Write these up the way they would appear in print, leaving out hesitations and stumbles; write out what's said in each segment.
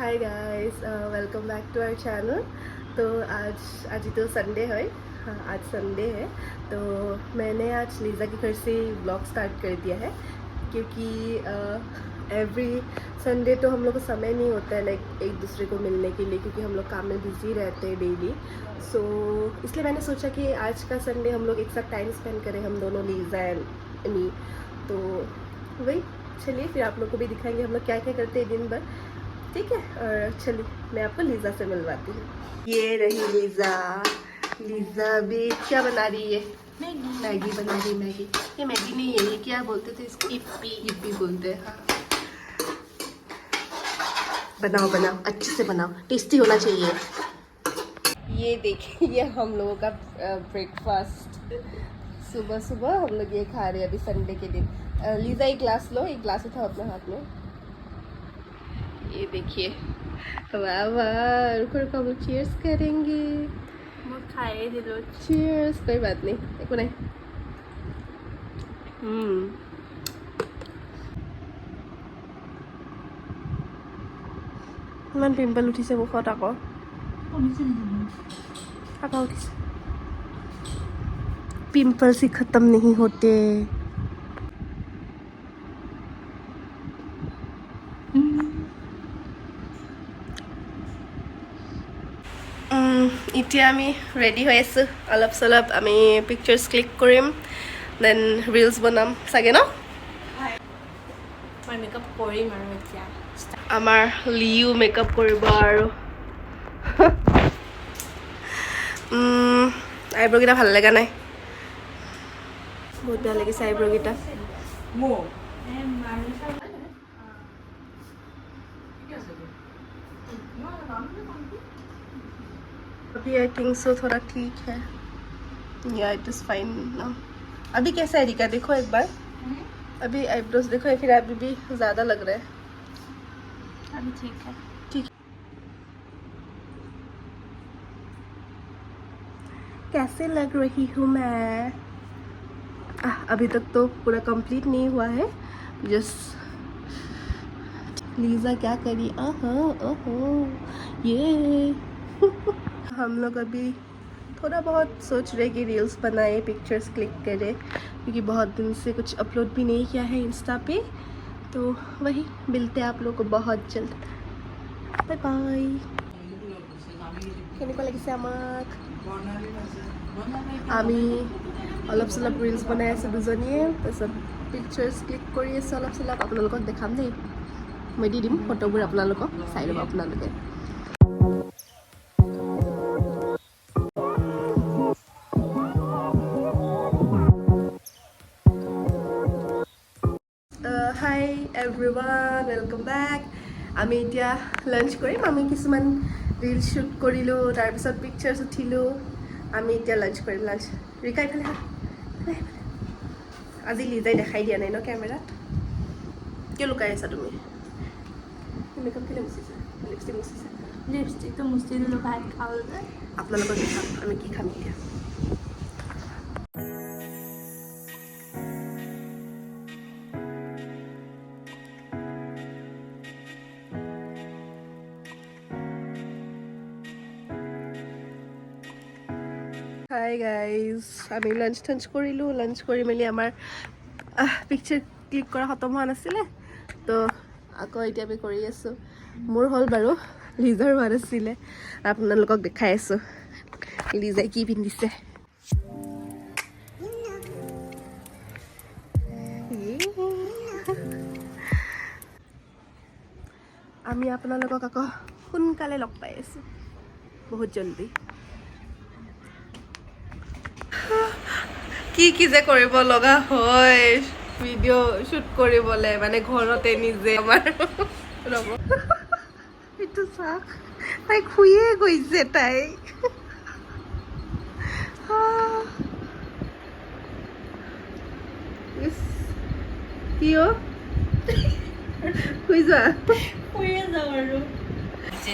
Hi guys, welcome back to our channel. तो आज ही तो संडे है। हाँ, आज संडे है। तो मैंने आज लीज़ा के घर से ब्लॉग स्टार्ट कर दिया है क्योंकि एवरी संडे तो हम लोग को समय नहीं होता है लाइक एक दूसरे को मिलने के लिए, क्योंकि हम लोग काम में बिज़ी रहते हैं डेली। सो इसलिए मैंने सोचा कि आज का संडे हम लोग एक साथ टाइम स्पेंड करें, हम दोनों, लीज़ा एंड मी। तो वही, चलिए फिर आप लोग को भी दिखाएंगे हम लोग क्या क्या करते हैं दिन भर। ठीक है, और चलिए मैं आपको लीज़ा से मिलवाती हूँ। ये रही लीज़ा। लीज़ा भी क्या बना रही है? मैगी बना रही। मैगी, ये मैगी नहीं है, ये क्या बोलते थे इसको? इप्पी। इप्पी बोलते हैं। हाँ, बनाओ बनाओ, अच्छे से बनाओ, टेस्टी होना चाहिए। ये देखिए, ये हम लोगों का ब्रेकफास्ट। सुबह सुबह हम लोग ये खा रहे हैं अभी संडे के दिन। लीज़ा एक ग्लास लो, एक ग्लास उठाओ अपने हाथ में। ये देखिए, वाह वाह, रुको रुको, हम लोग चीयर्स करेंगे। खाए दे दो। चीयर्स। कोई बात नहीं, एक नहीं। ইমান পিম্পল উঠিছে মুখত আকৌ আকৌ উঠিছে। पिंपल्स ही खत्म नहीं होते। এতিয়া আমি ৰেডি হৈ আছোঁ, অলপ চলপ আমি পিকচাৰ্ছ ক্লিক কৰিম, দেন ৰিলছ বনাম চাগে ন? মই মেকআপ কৰিম আৰু এতিয়া আমাৰ লিও মেকআপ কৰিব আৰু আইব্ৰ'কেইটা ভাল লগা নাই, বহুত বেয়া লাগিছে আইব্ৰ'কেইটা। अभी आई थिंक सो थोड़ा ठीक है, या इट इज़ फाइन ना। अभी कैसा है रिका, देखो एक बार, अभी आईब्रोज देखो, फिर अभी भी ज़्यादा लग रहा है। अभी ठीक है। ठीक, कैसे लग रही हूँ मैं? अभी तक तो पूरा कंप्लीट नहीं हुआ है, जस्ट लीज़ा क्या करी, ओहो ये हम लोग अभी थोड़ा बहुत सोच रहे कि रील्स बनाए, पिक्चर्स क्लिक करें, क्योंकि बहुत दिन से कुछ अपलोड भी नहीं किया है इंस्टा पे। तो वही, मिलते हैं आप लोगों को बहुत जल्द। Bye bye. কেনেকুৱা লাগিছে আমাক? আমি অলপ চলপ ৰিলছ বনাই আছোঁ দুজনীয়ে, তাৰপিছত পিকচাৰ্ছ ক্লিক কৰি আছোঁ অলপ চলপ, আপোনালোকক দেখাম দেই, মই দি দিম ফটোবোৰ আপোনালোকক, চাই ল'ব আপোনালোকে। হাই এভৰিৱান, ৱেলকাম বেক। আমি এতিয়া লাঞ্চ কৰিম। আমি কিছুমান ৰিলছ শ্বুট কৰিলোঁ, তাৰপিছত পিকচাৰ্ছ উঠিলোঁ। আমি এতিয়া লাঞ্চ কৰিম। লাঞ্চ ৰিকা এইফালে হা, আজি লিজাই দেখাই দিয়া নাই ন কেমেৰাত, কিয় লুকাই আছা তুমি? মেকআপ কেলে মুচিছা? লিপষ্টিক মুচিছা? লিপষ্টিকটো মুচি দিলোঁ, ভাত খাওঁ যে। আপোনালোকক দেখাম আমি কি খাম এতিয়া। হাই গাইজ, আমি লাঞ্চ টাঞ্চ কৰিলোঁ। লাঞ্চ কৰি মেলি আমাৰ পিকচাৰ ক্লিক কৰা খতম হোৱা নাছিলে, তো আকৌ এতিয়া আমি কৰি আছোঁ। মোৰ হ'ল বাৰু, লিজাৰ হোৱা নাছিলে। আপোনালোকক দেখাই আছোঁ লিজাই কি পিন্ধিছে। আমি আপোনালোকক আকৌ সোনকালে লগ পাই আছোঁ, বহুত জলদি। কি যে কৰিব লগা হয় ভিডিঅ' শ্বুট কৰিবলৈ, মানে ঘৰতে নিজে। আমাৰ ৰ'ব, এইটো চাওক, তাই শুয়ে গৈছে। তাই কি অ' শুই যোৱা। শুয়ে যাওঁ আৰু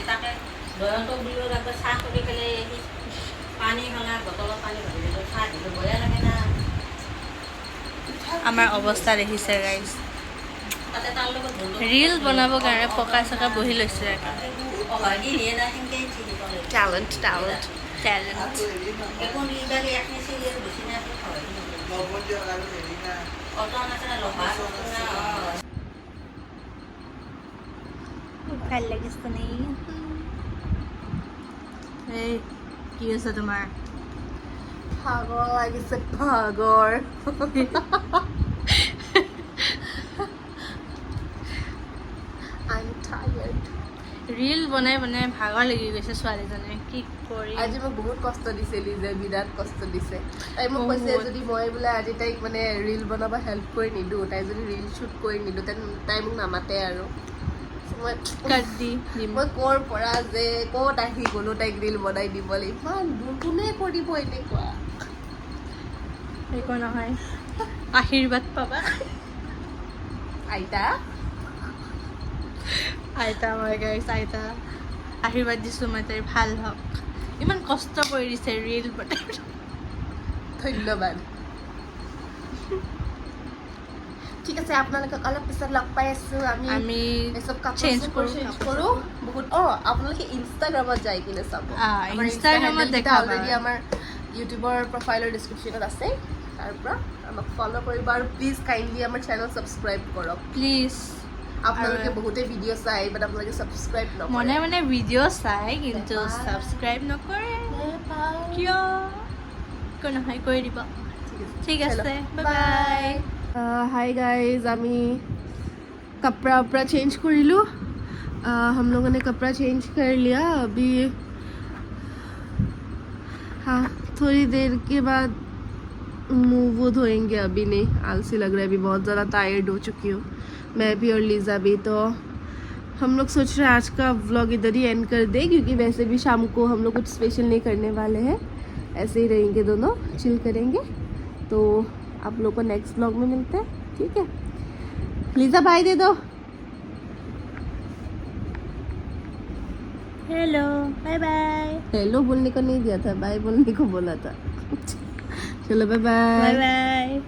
তাকে দয়ন্তক দিলোঁ, তাৰপিছত চাহ কৰি পেলাই পানী খালা, বটলত পানী ভৰি দিলোঁ, চাহ দিলোঁ, বঢ়িয়া লাগে না। আমাৰ অৱস্থা দেখিছে গাইজ, তাতে তাৰ লগত ৰিল বনাবৰ কাৰণে পকা চকা বহি লৈছোঁ অহাই দি দিয়ে না সেনেকৈ চিনি পালে টেলেণ্ট টেলেণ্ট টেলেণ্ট এখন ৰিলবাৰী এখন চিৰিয়েল বেছি নাই অটো নাছিলে লহা ভাল লাগিছে নি এই কি হৈছে তোমাৰ ভাগৰ লাগিছে ভাগৰ I'm tired. ৰিল বনাই বনাই ভাগৰ লাগি গৈছে ছোৱালীজনীয়ে কি কৰি আজি মোক বহুত কষ্ট দিছে লিজে বিৰাট কষ্ট দিছে তাই মোক কৈছে বহুত। যদি মই বোলে আজি তাইক মানে ৰিল বনাব হেল্প কৰি নিদিওঁ তাই যদি ৰিল শ্বুট কৰি নিদিওঁ তেন তাই মোক নামাতে আৰু মই কাট দি দিম মই ক'ৰ পৰা যে ক'ত আহি গ'লো তাইক ৰিল বনাই দিবলৈ ইমান দূৰ কোনে কৰিব এনেকুৱা একো নহয় আশীৰ্বাদ পাবা আইতা আইতা মই গাইছ আইতা আশীৰ্বাদ দিছোঁ মই তাইৰ ভাল হওক ইমান কষ্ট কৰি দিছে ৰিল বনাই ধন্যবাদ ঠিক আছে আপোনালোকক অলপ পিছত লগ পাই আছোঁ আমি এসব কাপোৰ চেঞ্জ চেঞ্জ কৰোঁ কৰোঁ বহুত আপোনালোকে ইনষ্টাগ্ৰামত যাই কিনে চাব ইনষ্টাগ্ৰামত দেখাবা অলৰেডি আমাৰ ইউটিউবৰ প্ৰফাইলৰ ডিছক্ৰিপশ্যনত আছে তাৰ পৰা আমাক ফ'ল' কৰিব আৰু প্লিজ কাইণ্ডলি আমাৰ চেনেল ছাবস্ক্ৰাইব কৰক প্লিজ আপোনালোকে বহুতে ভিডিঅ' চাই বাট আপোনালোকে ছাবস্ক্ৰাইব মনে নকৰে মনে ভিডিঅ' চাই কিন্তু নেপায়। ছাবস্ক্ৰাইব নকৰে কিয় একো নহয় কৰি দিব ঠিক আছে বাই বাই हाय गाइस আমি कपड़ा उपड़ा चेंज कर लूँ हम लोगों ने कपड़ा चेंज कर लिया अभी हाँ थोड़ी देर के बाद मुँह वो धोएंगे अभी नहीं आलसी लग रहा है अभी बहुत ज़्यादा टायर्ड हो चुकी हूँ मैं भी और लीज़ा भी तो हम लोग सोच रहे हैं आज का व्लॉग इधर ही एंड कर दे क्योंकि वैसे भी शाम को हम लोग कुछ स्पेशल नहीं करने वाले हैं ऐसे ही रहेंगे दोनों चिल करेंगे तो आप लोग को नेक्स्ट व्लॉग में मिलते हैं ठीक है लीजा बाय दे दो हेलो बाय बाय हेलो बोलने को नहीं दिया था बाय बोलने को बोला था चलो बाय बाय बाय बाय